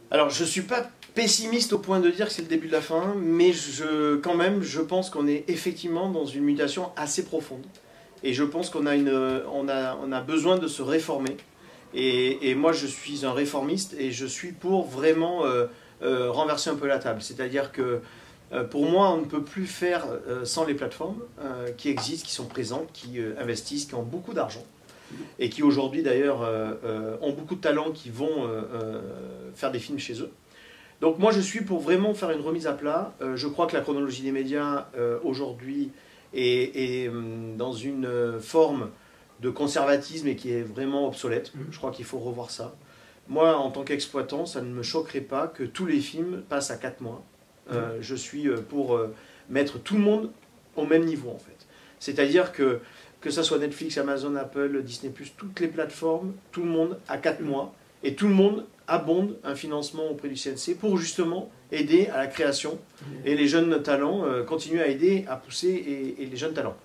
Alors, je ne suis pas pessimiste au point de dire que c'est le début de la fin, mais quand même, je pense qu'on est effectivement dans une mutation assez profonde. Et je pense qu'on a, on a besoin de se réformer. Et moi, je suis un réformiste et je suis pour vraiment renverser un peu la table. C'est-à-dire que pour moi, on ne peut plus faire sans les plateformes qui existent, qui sont présentes, qui investissent, qui ont beaucoup d'argent et qui aujourd'hui d'ailleurs ont beaucoup de talents qui vont faire des films chez eux. Donc moi je suis pour vraiment faire une remise à plat. Je crois que la chronologie des médias aujourd'hui est dans une forme de conservatisme et qui est vraiment obsolète. Je crois qu'il faut revoir ça. Moi en tant qu'exploitant, ça ne me choquerait pas que tous les films passent à 4 mois. Je suis pour mettre tout le monde au même niveau en fait. C'est-à-dire que ça soit Netflix, Amazon, Apple, Disney+, toutes les plateformes, tout le monde à 4 mois, et tout le monde abonde un financement auprès du CNC pour justement aider à la création, et les jeunes talents continuent à aider, à pousser et les jeunes talents.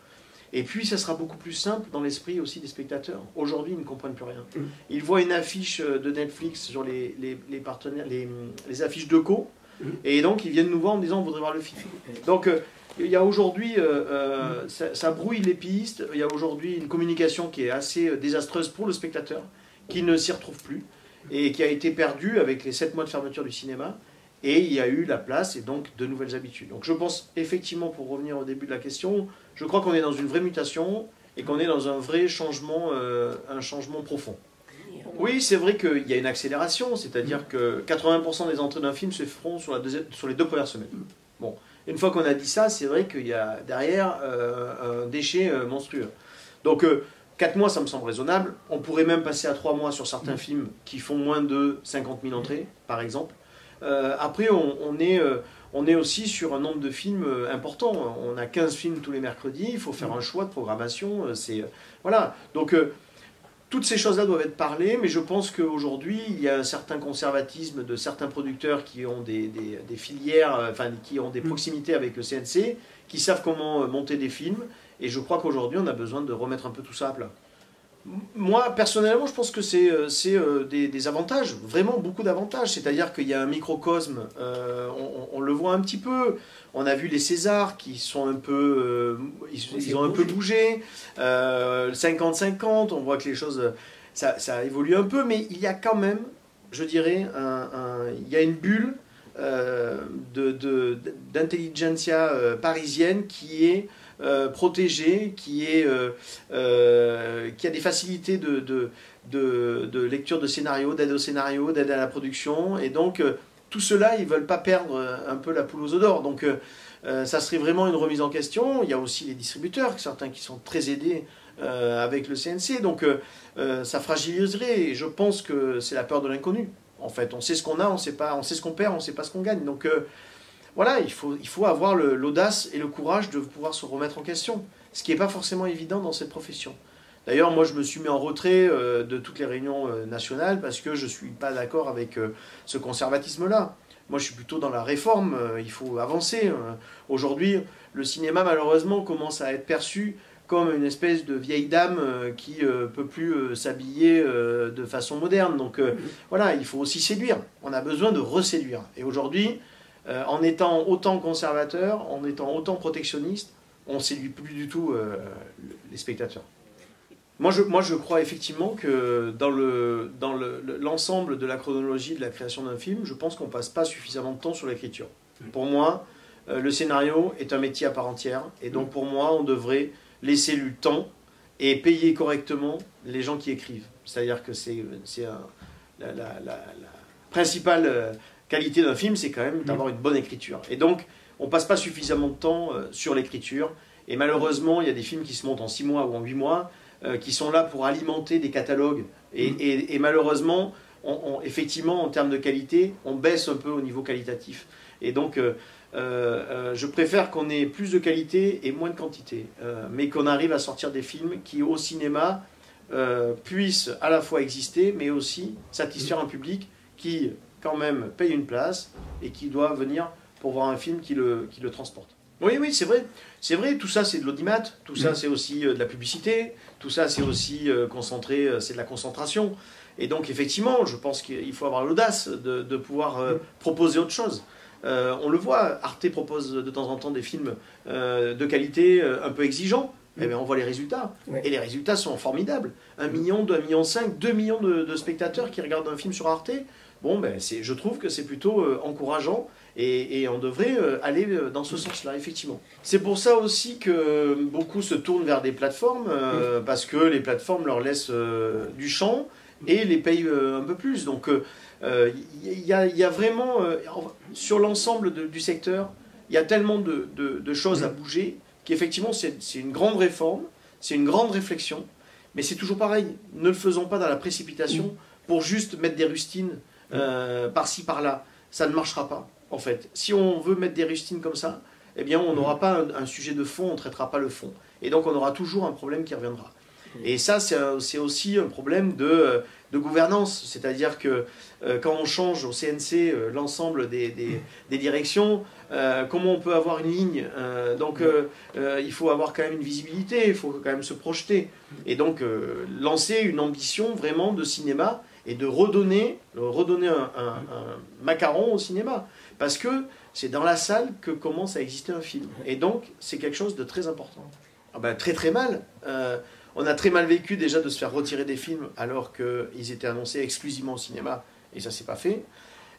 Et puis ça sera beaucoup plus simple dans l'esprit aussi des spectateurs. Aujourd'hui, ils ne comprennent plus rien. Ils voient une affiche de Netflix sur les partenaires, les affiches de co, et donc ils viennent nous voir en disant on voudrait voir le film. Donc il y a aujourd'hui, ça brouille les pistes, il y a aujourd'hui une communication qui est assez désastreuse pour le spectateur, qui ne s'y retrouve plus, et qui a été perdue avec les 7 mois de fermeture du cinéma, et il y a eu la place et donc de nouvelles habitudes. Donc je pense effectivement, pour revenir au début de la question, je crois qu'on est dans une vraie mutation, et qu'on est dans un vrai changement, un changement profond. Oui, c'est vrai qu'il y a une accélération, c'est-à-dire que 80% des entrées d'un film se feront sur les 2 premières semaines. Bon. Une fois qu'on a dit ça, c'est vrai qu'il y a derrière un déchet monstrueux. Donc 4 mois, ça me semble raisonnable. On pourrait même passer à 3 mois sur certains films qui font moins de 50 000 entrées, par exemple. Après, on est aussi sur un nombre de films important. On a 15 films tous les mercredis, il faut faire un choix de programmation. Voilà. Donc toutes ces choses-là doivent être parlées, mais je pense qu'aujourd'hui, il y a un certain conservatisme de certains producteurs qui ont des filières, enfin, qui ont des proximités avec le CNC, qui savent comment monter des films, et je crois qu'aujourd'hui, on a besoin de remettre un peu tout ça à plat. Moi, personnellement, je pense que c'est des avantages, vraiment beaucoup d'avantages. C'est-à-dire qu'il y a un microcosme, on le voit un petit peu. On a vu les Césars qui sont un peu, ils ont un peu bougé. 50-50, on voit que les choses, ça évolue un peu, mais il y a quand même, je dirais, il y a une bulle d'intelligentsia parisienne qui est protégée, qui a des facilités de lecture de scénario, d'aide au scénario, d'aide à la production, et donc tout cela, ils ne veulent pas perdre un peu la poule aux œufs d'or. Donc ça serait vraiment une remise en question. Il y a aussi les distributeurs, certains qui sont très aidés avec le CNC, donc ça fragiliserait, et je pense que c'est la peur de l'inconnu. En fait, on sait ce qu'on a, on sait ce qu'on perd, on ne sait pas ce qu'on gagne. Donc voilà, il faut avoir l'audace et le courage de pouvoir se remettre en question, ce qui n'est pas forcément évident dans cette profession. D'ailleurs, moi, je me suis mis en retrait de toutes les réunions nationales parce que je ne suis pas d'accord avec ce conservatisme-là. Moi, je suis plutôt dans la réforme, il faut avancer. Aujourd'hui, le cinéma, malheureusement, commence à être perçu comme une espèce de vieille dame qui ne peut plus s'habiller de façon moderne. Donc voilà, il faut aussi séduire. On a besoin de reséduire. Et aujourd'hui, en étant autant conservateur, en étant autant protectionniste, on ne séduit plus du tout les spectateurs. Moi, je crois effectivement que dans l'ensemble de la chronologie de la création d'un film, je pense qu'on ne passe pas suffisamment de temps sur l'écriture. Pour moi, le scénario est un métier à part entière, et donc pour moi, on devrait laisser le temps et payer correctement les gens qui écrivent. C'est-à-dire que c'est la principale qualité d'un film, c'est quand même d'avoir une bonne écriture. Et donc, on ne passe pas suffisamment de temps sur l'écriture, et malheureusement, il y a des films qui se montent en 6 mois ou en 8 mois, qui sont là pour alimenter des catalogues. Et malheureusement, effectivement, en termes de qualité, on baisse un peu au niveau qualitatif. Et donc, je préfère qu'on ait plus de qualité et moins de quantité, mais qu'on arrive à sortir des films qui, au cinéma, puissent à la fois exister, mais aussi satisfaire un public qui, quand même, paye une place et qui doit venir pour voir un film qui le transporte. Oui, oui, c'est vrai. C'est vrai, tout ça c'est de l'audimat, tout ça c'est aussi de la publicité, tout ça c'est aussi concentré, c'est de la concentration. Et donc effectivement, je pense qu'il faut avoir l'audace de pouvoir proposer autre chose. On le voit, Arte propose de temps en temps des films de qualité un peu exigeants. Eh bien, on voit les résultats. Et les résultats sont formidables. 1 million, 2,5 millions, 2 millions de spectateurs qui regardent un film sur Arte. Bon, ben, je trouve que c'est plutôt encourageant et on devrait aller dans ce sens-là, effectivement. C'est pour ça aussi que beaucoup se tournent vers des plateformes, parce que les plateformes leur laissent du champ et les payent un peu plus. Donc, il y a vraiment, sur l'ensemble du secteur, il y a tellement de choses à bouger qu'effectivement, c'est une grande réforme, c'est une grande réflexion, mais c'est toujours pareil. Ne le faisons pas dans la précipitation pour juste mettre des rustines par-ci, par-là. Ça ne marchera pas, en fait. Si on veut mettre des rustines comme ça, eh bien, on n'aura pas un sujet de fond, on ne traitera pas le fond. Et donc, on aura toujours un problème qui reviendra. Et ça, c'est aussi un problème de gouvernance. C'est-à-dire que quand on change au CNC l'ensemble des directions, comment on peut avoir une ligne il faut avoir quand même une visibilité, il faut quand même se projeter. Et donc, lancer une ambition vraiment de cinéma et de redonner un macaron au cinéma. Parce que c'est dans la salle que commence à exister un film. Et donc, c'est quelque chose de très important. Ah ben, très très mal. On a très mal vécu déjà de se faire retirer des films alors qu'ils étaient annoncés exclusivement au cinéma, et ça s'est pas fait.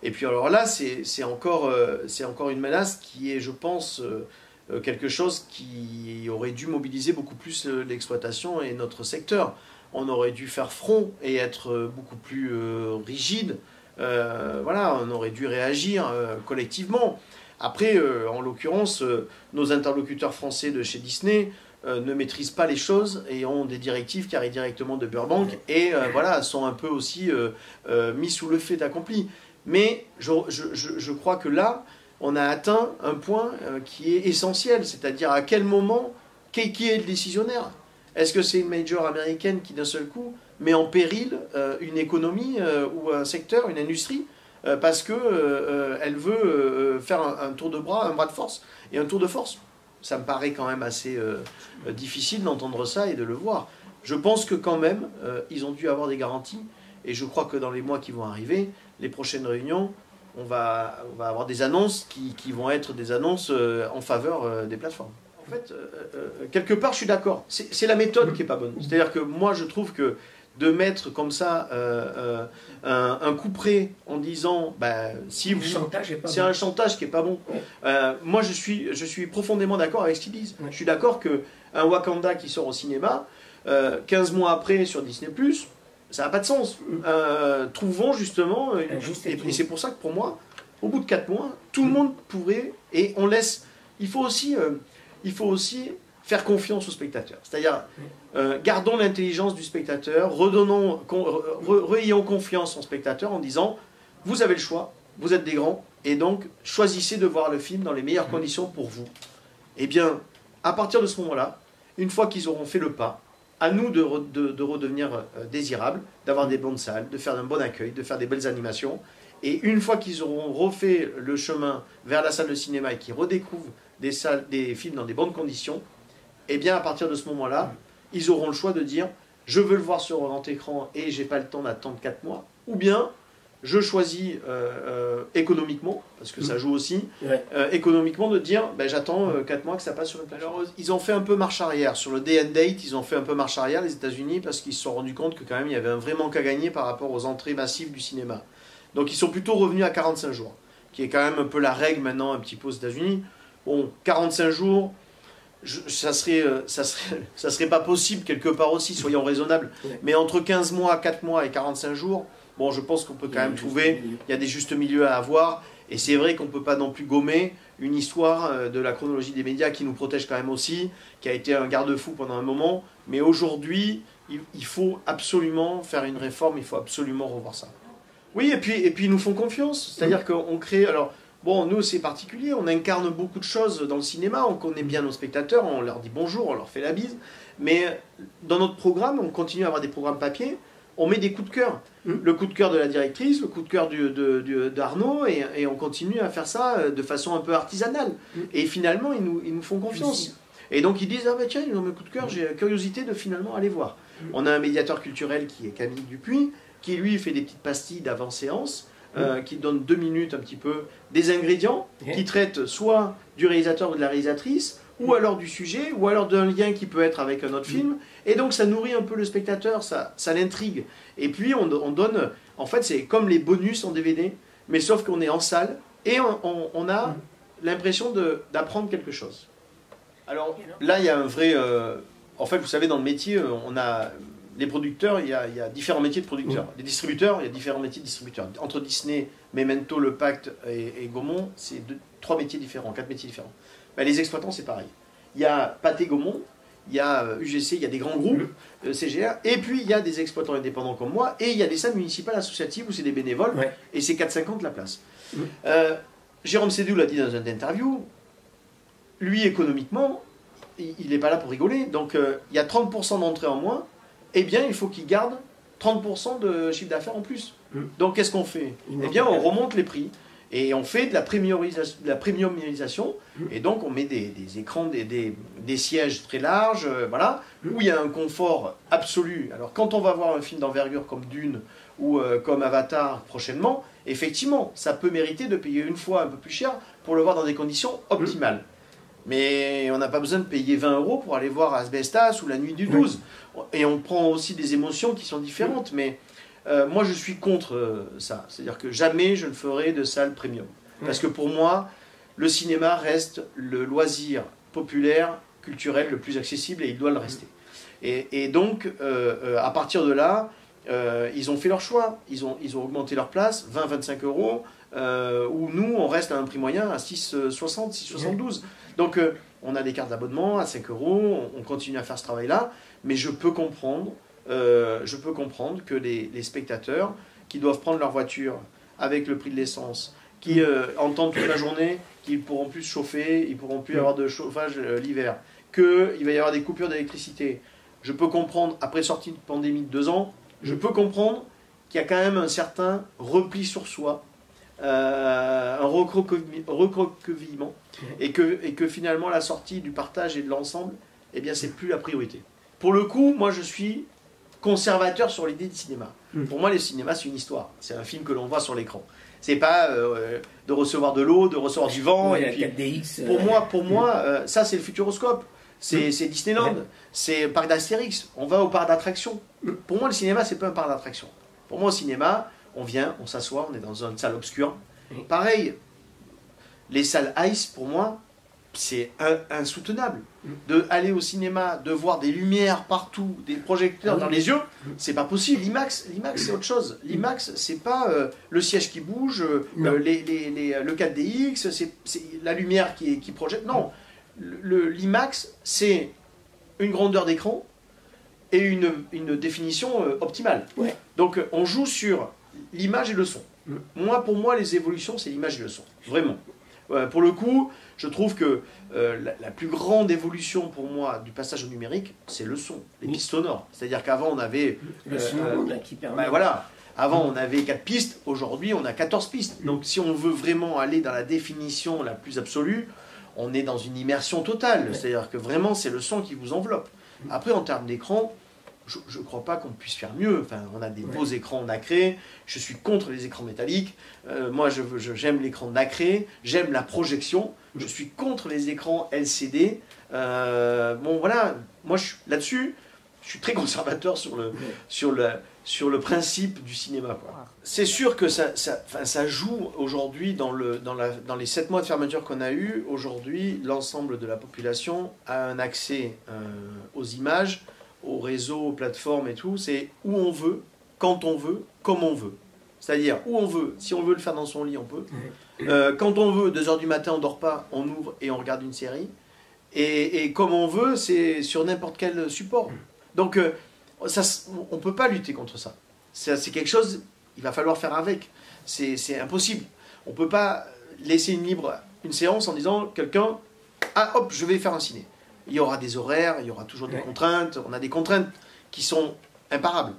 Et puis alors là, c'est encore une menace qui est, je pense, quelque chose qui aurait dû mobiliser beaucoup plus l'exploitation et notre secteur. On aurait dû faire front et être beaucoup plus rigide. Voilà, on aurait dû réagir collectivement. Après, en l'occurrence, nos interlocuteurs français de chez Disney ne maîtrisent pas les choses et ont des directives qui arrivent directement de Burbank et voilà, sont un peu aussi mis sous le fait accompli. Mais je crois que là, on a atteint un point qui est essentiel, c'est-à-dire à quel moment, qui est le décisionnaire? Est-ce que c'est une major américaine qui d'un seul coup met en péril une économie ou un secteur, une industrie parce qu'elle veut faire un tour de bras, un bras de force et un tour de force? Ça me paraît quand même assez difficile d'entendre ça et de le voir. Je pense que quand même, ils ont dû avoir des garanties. Et je crois que dans les mois qui vont arriver, les prochaines réunions, on va avoir des annonces qui vont être des annonces en faveur des plateformes. En fait, quelque part, je suis d'accord. C'est la méthode qui n'est pas bonne. C'est-à-dire que moi, je trouve que de mettre comme ça un coup près en disant si vous c'est un chantage qui est pas bon. Moi je suis profondément d'accord avec ce qu'ils disent. Je suis d'accord que un Wakanda qui sort au cinéma 15 mois après sur Disney+, ça n'a pas de sens. Trouvons justement et c'est pour ça que pour moi au bout de 4 mois tout le monde pourrait et on laisse il faut aussi faire confiance au spectateur. C'est-à-dire, gardons l'intelligence du spectateur, ayons confiance en spectateur en disant, vous avez le choix, vous êtes des grands, et donc choisissez de voir le film dans les meilleures conditions pour vous. Eh bien, à partir de ce moment-là, une fois qu'ils auront fait le pas, à nous de redevenir désirables, d'avoir des bonnes salles, de faire un bon accueil, de faire des belles animations, et une fois qu'ils auront refait le chemin vers la salle de cinéma et qu'ils redécouvrent des films dans des bonnes conditions, et bien à partir de ce moment-là, ils auront le choix de dire je veux le voir sur grand écran et j'ai pas le temps d'attendre 4 mois, ou bien je choisis économiquement, parce que ça joue aussi, économiquement de dire j'attends 4 mois que ça passe sur une plateforme. Alors, ils ont fait un peu marche arrière, sur le day and date, ils ont fait un peu marche arrière les États-Unis parce qu'ils se sont rendus compte que quand même il y avait un vrai manque à gagner par rapport aux entrées massives du cinéma. Donc ils sont plutôt revenus à 45 jours, qui est quand même un peu la règle maintenant un petit peu aux États-Unis. Bon, 45 jours, ça serait pas possible quelque part aussi, soyons raisonnables. Mais entre 15 mois, 4 mois et 45 jours, bon, je pense qu'on peut quand même trouver, il y a des justes milieux à avoir. Et c'est vrai qu'on ne peut pas non plus gommer une histoire de la chronologie des médias qui nous protège quand même aussi, qui a été un garde-fou pendant un moment. Mais aujourd'hui, il faut absolument faire une réforme, il faut absolument revoir ça. Oui, et puis ils nous font confiance. C'est-à-dire qu'on crée... Alors, bon, nous, c'est particulier, on incarne beaucoup de choses dans le cinéma, on connaît bien nos spectateurs, on leur dit bonjour, on leur fait la bise, mais dans notre programme, on continue à avoir des programmes papier, on met des coups de cœur. Le coup de cœur de la directrice, le coup de cœur d'Arnaud, et on continue à faire ça de façon un peu artisanale. Et finalement, ils nous font confiance. Et donc ils disent, ah ben tiens, ils ont mis un coup de cœur, j'ai la curiosité de finalement aller voir. On a un médiateur culturel qui est Camille Dupuis, qui lui fait des petites pastilles d'avant-séance, qui donne 2 minutes un petit peu des ingrédients, qui traitent soit du réalisateur ou de la réalisatrice, ou alors du sujet, ou alors d'un lien qui peut être avec un autre film. Et donc ça nourrit un peu le spectateur, ça l'intrigue. Et puis on donne, en fait c'est comme les bonus en DVD, mais sauf qu'on est en salle, et on a l'impression d'apprendre quelque chose. Alors là il y a un vrai... en fait vous savez dans le métier, on a... Les producteurs, il y a différents métiers de producteurs. Les distributeurs, il y a différents métiers de distributeurs. Entre Disney, Memento, Le Pacte et Gaumont, c'est 3 métiers différents, 4 métiers différents. Ben, les exploitants, c'est pareil. Il y a Pathé Gaumont, il y a UGC, il y a des grands groupes, CGR, et puis il y a des exploitants indépendants comme moi, et il y a des salles municipales associatives où c'est des bénévoles, et c'est 4,50 la place. Jérôme Sédou l'a dit dans une interview, lui, économiquement, il n'est pas là pour rigoler, donc il y a 30% d'entrée en moins, eh bien, il faut qu'il garde 30% de chiffre d'affaires en plus. Donc, qu'est-ce qu'on fait? Eh bien, on remonte les prix. Et on fait de la premiumisation. Et donc, on met des écrans, des sièges très larges, voilà, où il y a un confort absolu. Alors, quand on va voir un film d'envergure comme Dune ou comme Avatar prochainement, effectivement, ça peut mériter de payer une fois un peu plus cher pour le voir dans des conditions optimales. Mais on n'a pas besoin de payer 20 € pour aller voir Asbestas ou La Nuit du 12. Et on prend aussi des émotions qui sont différentes. Mais moi, je suis contre ça. C'est-à-dire que jamais je ne ferai de salle premium. Parce que pour moi, le cinéma reste le loisir populaire, culturel, le plus accessible et il doit le rester. Et donc, à partir de là, ils ont fait leur choix. Ils ont augmenté leur place, 20-25 €. Où nous, on reste à un prix moyen à 6,60, 6,72. Donc, on a des cartes d'abonnement à 5 €, on continue à faire ce travail-là, mais je peux comprendre que les spectateurs qui doivent prendre leur voiture avec le prix de l'essence, qui entendent toute la journée qu'ils ne pourront plus se chauffer, ils ne pourront plus avoir de chauffage l'hiver, qu'il va y avoir des coupures d'électricité. Je peux comprendre, après sortie de pandémie de 2 ans, je peux comprendre qu'il y a quand même un certain repli sur soi, un recroquevillement, et que finalement la sortie du partage et de l'ensemble, eh bien c'est plus la priorité. Pour le coup, moi je suis conservateur sur l'idée du cinéma. Pour moi, le cinéma c'est une histoire, c'est un film que l'on voit sur l'écran. C'est pas de recevoir de l'eau, de recevoir du vent. Et puis, 4DX, pour moi, ça c'est le Futuroscope, c'est Disneyland, c'est parc d'Astérix. On va au parc d'attractions. Pour moi, le cinéma c'est pas un parc d'attractions. Pour moi, au cinéma, on vient, on s'assoit, on est dans une salle obscure. Pareil, les salles Ice, pour moi, c'est insoutenable. De aller au cinéma, de voir des lumières partout, des projecteurs dans les yeux, c'est pas possible. L'IMAX, c'est autre chose. L'IMAX, c'est pas le siège qui bouge, le 4DX, c'est la lumière qui projette. Non, l'IMAX, c'est une grandeur d'écran et une définition optimale. Donc, on joue sur l'image et le son. Pour moi, les évolutions, c'est l'image et le son. Vraiment. Pour le coup, je trouve que la plus grande évolution pour moi du passage au numérique, c'est le son, les pistes sonores. C'est-à-dire qu'avant, on avait... le son qui permet... voilà. Avant, on avait 4 pistes. Aujourd'hui, on a 14 pistes. Donc, si on veut vraiment aller dans la définition la plus absolue, on est dans une immersion totale. C'est-à-dire que vraiment, c'est le son qui vous enveloppe. Après, en termes d'écran, je ne crois pas qu'on puisse faire mieux. Enfin, on a des beaux écrans nacrés. Je suis contre les écrans métalliques. Moi, j'aime l'écran nacré. J'aime la projection. Je suis contre les écrans LCD. Bon, voilà. Moi, là-dessus, je suis très conservateur sur le principe du cinéma. C'est sûr que ça joue aujourd'hui dans les 7 mois de fermeture qu'on a eu. Aujourd'hui, l'ensemble de la population a un accès aux images, aux réseaux, aux plateformes et tout. C'est où on veut, quand on veut, comme on veut. C'est-à-dire où on veut. Si on veut le faire dans son lit, on peut. Quand on veut, 2 h du matin, on ne dort pas, on ouvre et on regarde une série. Et comme on veut, c'est sur n'importe quel support. Donc, on ne peut pas lutter contre ça. C'est quelque chose, il va falloir faire avec. C'est impossible. On ne peut pas laisser une séance en disant quelqu'un, ah hop, je vais faire un ciné. Il y aura des horaires, il y aura toujours des contraintes. On a des contraintes qui sont imparables.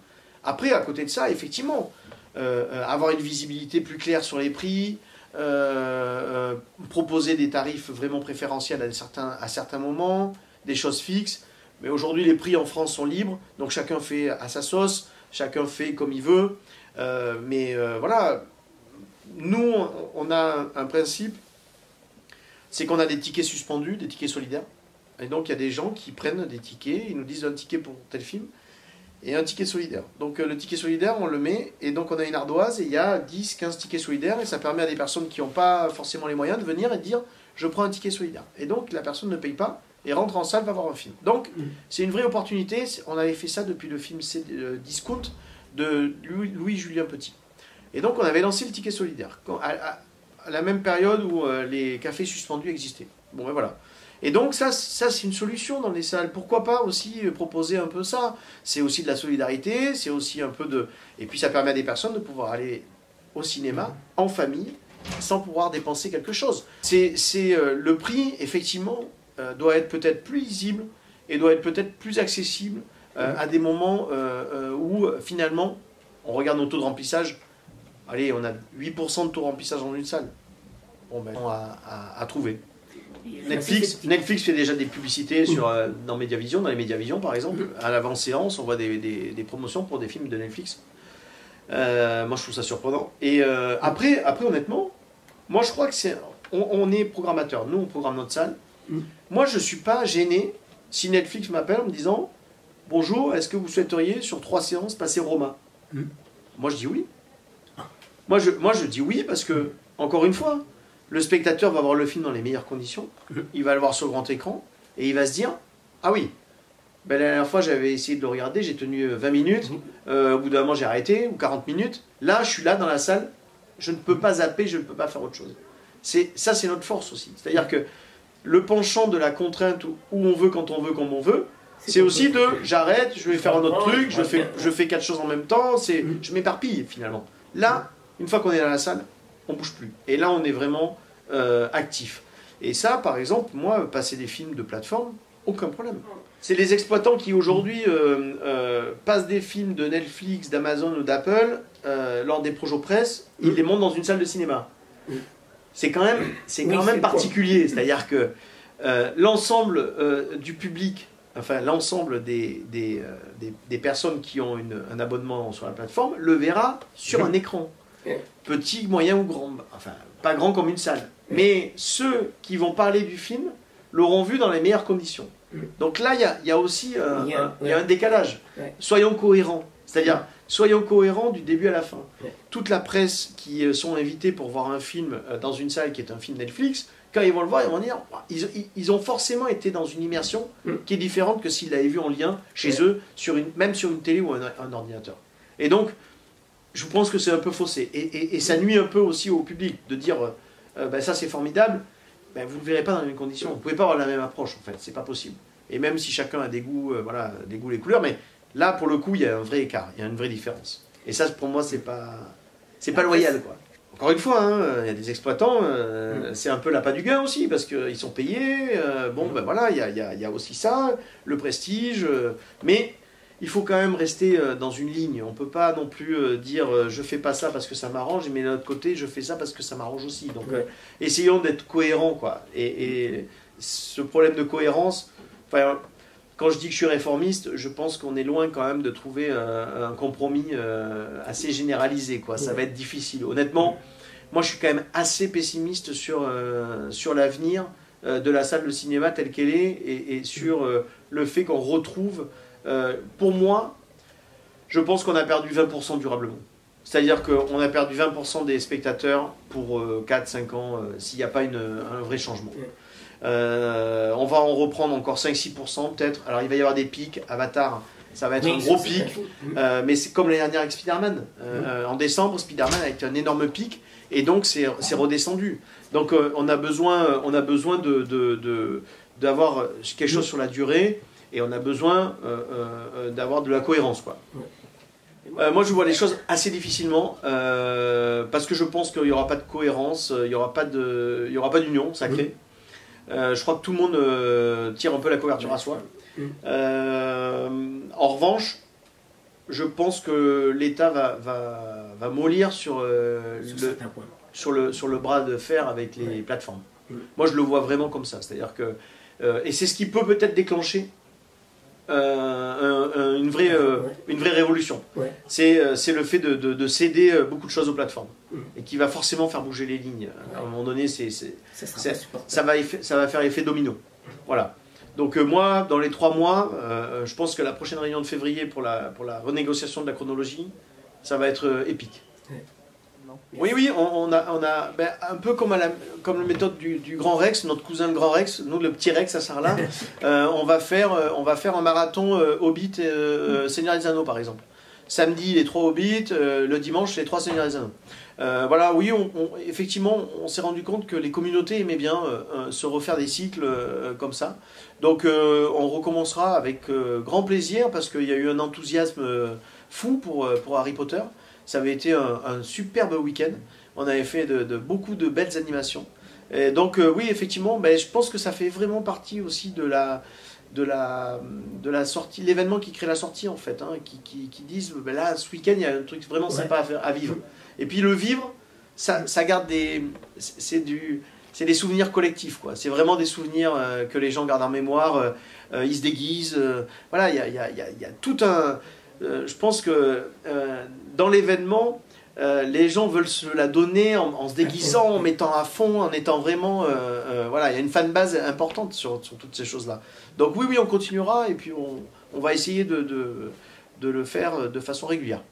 Après, à côté de ça, effectivement, avoir une visibilité plus claire sur les prix, proposer des tarifs vraiment préférentiels à certains moments, des choses fixes. Mais aujourd'hui, les prix en France sont libres, donc chacun fait à sa sauce, chacun fait comme il veut. Voilà, nous, on a un principe, c'est qu'on a des tickets suspendus, des tickets solidaires. Et donc, il y a des gens qui prennent des tickets, ils nous disent un ticket pour tel film et un ticket solidaire. Donc, le ticket solidaire, on le met, et donc on a une ardoise, et il y a 10, 15 tickets solidaires, et ça permet à des personnes qui n'ont pas forcément les moyens de venir et de dire « je prends un ticket solidaire ». Et donc, la personne ne paye pas, et rentre en salle, va voir un film. Donc, c'est une vraie opportunité. On avait fait ça depuis le film Discount de Louis-Julien Petit. Et donc, on avait lancé le ticket solidaire, à la même période où les cafés suspendus existaient. Bon, ben voilà. Et donc, ça c'est une solution dans les salles. Pourquoi pas aussi proposer un peu ça? C'est aussi de la solidarité, c'est aussi un peu de... Et puis, ça permet à des personnes de pouvoir aller au cinéma, en famille, sans pouvoir dépenser quelque chose. Le prix, effectivement, doit être peut-être plus lisible et doit être peut-être plus accessible à des moments où, finalement, on regarde nos taux de remplissage. Allez, on a 8% de taux de remplissage dans une salle. Bon, ben, à trouver. Netflix fait déjà des publicités dans Mediavision, dans les Mediavision par exemple. À l'avant-séance, on voit des promotions pour des films de Netflix. Moi, je trouve ça surprenant. Et après, honnêtement, moi, je crois que on est programmateur. Nous, on programme notre salle. Moi, je ne suis pas gêné si Netflix m'appelle en me disant « Bonjour, est-ce que vous souhaiteriez, sur 3 séances, passer Roma ?» Moi, je dis oui. Moi, je dis oui parce que, encore une fois, le spectateur va voir le film dans les meilleures conditions, il va le voir sur le grand écran, et il va se dire « Ah oui, ben, la dernière fois, j'avais essayé de le regarder, j'ai tenu 20 minutes, au bout d'un moment, j'ai arrêté, ou 40 minutes. Là, je suis là dans la salle, je ne peux pas zapper, je ne peux pas faire autre chose. » Ça, c'est notre force aussi. C'est-à-dire que le penchant de la contrainte où on veut, quand on veut, comme on veut, c'est aussi de j'arrête, je vais faire un autre truc, je fais 4 choses en même temps, je m'éparpille finalement. Là, une fois qu'on est dans la salle, on bouge plus. Et là, on est vraiment actif. Et ça, par exemple, moi, passer des films de plateforme, aucun problème. C'est les exploitants qui aujourd'hui passent des films de Netflix, d'Amazon ou d'Apple lors des projets presse, ils les montent dans une salle de cinéma. C'est quand même particulier, c'est-à-dire que l'ensemble du public, enfin l'ensemble des personnes qui ont un abonnement sur la plateforme, le verra sur un écran. Petit, moyen ou grand, enfin pas grand comme une salle. Mais ceux qui vont parler du film l'auront vu dans les meilleures conditions. Donc là, il y a aussi un décalage. Soyons cohérents, c'est-à-dire soyons cohérents du début à la fin. Toute la presse qui sont invités pour voir un film dans une salle qui est un film Netflix, quand ils vont le voir, ils vont dire ils ont forcément été dans une immersion qui est différente que s'ils l'avaient vu en lien chez eux, même sur une télé ou un ordinateur. Et donc, je pense que c'est un peu faussé. Et ça nuit un peu aussi au public de dire ben ça c'est formidable, ben vous ne le verrez pas dans les mêmes conditions. Vous ne pouvez pas avoir la même approche en fait, c'est pas possible. Et même si chacun a des goûts, des goûts, les couleurs, mais là pour le coup il y a un vrai écart, il y a une vraie différence. Et ça pour moi c'est pas loyal quoi. Encore une fois, il y a des exploitants, c'est un peu l'appât du gain aussi, parce qu'ils sont payés, bon ben voilà, il y a aussi ça, le prestige, mais il faut quand même rester dans une ligne. On ne peut pas non plus dire je fais pas ça parce que ça m'arrange, mais de l'autre côté je fais ça parce que ça m'arrange aussi. Donc essayons d'être cohérents quoi. Et ce problème de cohérence, quand je dis que je suis réformiste, je pense qu'on est loin quand même de trouver un compromis assez généralisé quoi. Ça va être difficile. Honnêtement, moi je suis quand même assez pessimiste sur l'avenir de la salle de cinéma telle qu'elle est et sur le fait qu'on retrouve. Pour moi, je pense qu'on a perdu 20% durablement. C'est-à-dire qu'on a perdu 20% des spectateurs pour 4-5 ans s'il n'y a pas un vrai changement. On va en reprendre encore 5-6% peut-être. Alors il va y avoir des pics. Avatar, ça va être un gros pic. Mais c'est comme l'année dernière avec Spider-Man. En décembre, Spider-Man a été un énorme pic. Et donc c'est redescendu. Donc on a besoin d'avoir quelque chose sur la durée. Et on a besoin d'avoir de la cohérence, quoi. Moi, je vois les choses assez difficilement parce que je pense qu'il n'y aura pas de cohérence, il n'y aura pas d'union sacrée. Je crois que tout le monde tire un peu la couverture à soi. En revanche, je pense que l'État va mollir sur, sur le bras de fer avec les plateformes. Moi, je le vois vraiment comme ça. C'est-à-dire que... et c'est ce qui peut peut-être déclencher une vraie révolution. C'est le fait de céder beaucoup de choses aux plateformes. Et qui va forcément faire bouger les lignes. À un moment donné, ça va faire effet domino. Voilà. Donc moi, dans les 3 mois, je pense que la prochaine réunion de février pour la renégociation de la chronologie, ça va être épique. Oui, on a ben, un peu comme la méthode du Grand Rex, notre cousin le Grand Rex, nous le petit Rex à Sarlat, on va faire un marathon Hobbit Seigneur des Anneaux par exemple. Samedi les 3 Hobbits, le dimanche les 3 Seigneurs des Anneaux. Voilà, oui, effectivement, on s'est rendu compte que les communautés aimaient bien se refaire des cycles comme ça. Donc on recommencera avec grand plaisir parce qu'il y a eu un enthousiasme fou pour Harry Potter. Ça avait été un superbe week-end. On avait fait beaucoup de belles animations. Et donc oui, effectivement, ben, je pense que ça fait vraiment partie aussi de la sortie, l'événement qui crée la sortie en fait, hein, qui disent ben là, ce week-end, il y a un truc vraiment sympa à vivre. Et puis le vivre, ça garde c'est des souvenirs collectifs, quoi. C'est vraiment des souvenirs que les gens gardent en mémoire. Ils se déguisent. Voilà, il y a tout un... je pense que dans l'événement, les gens veulent se la donner en se déguisant, en mettant à fond, en étant vraiment... voilà, il y a une fanbase importante sur toutes ces choses-là. Donc oui, on continuera et puis on va essayer de le faire de façon régulière.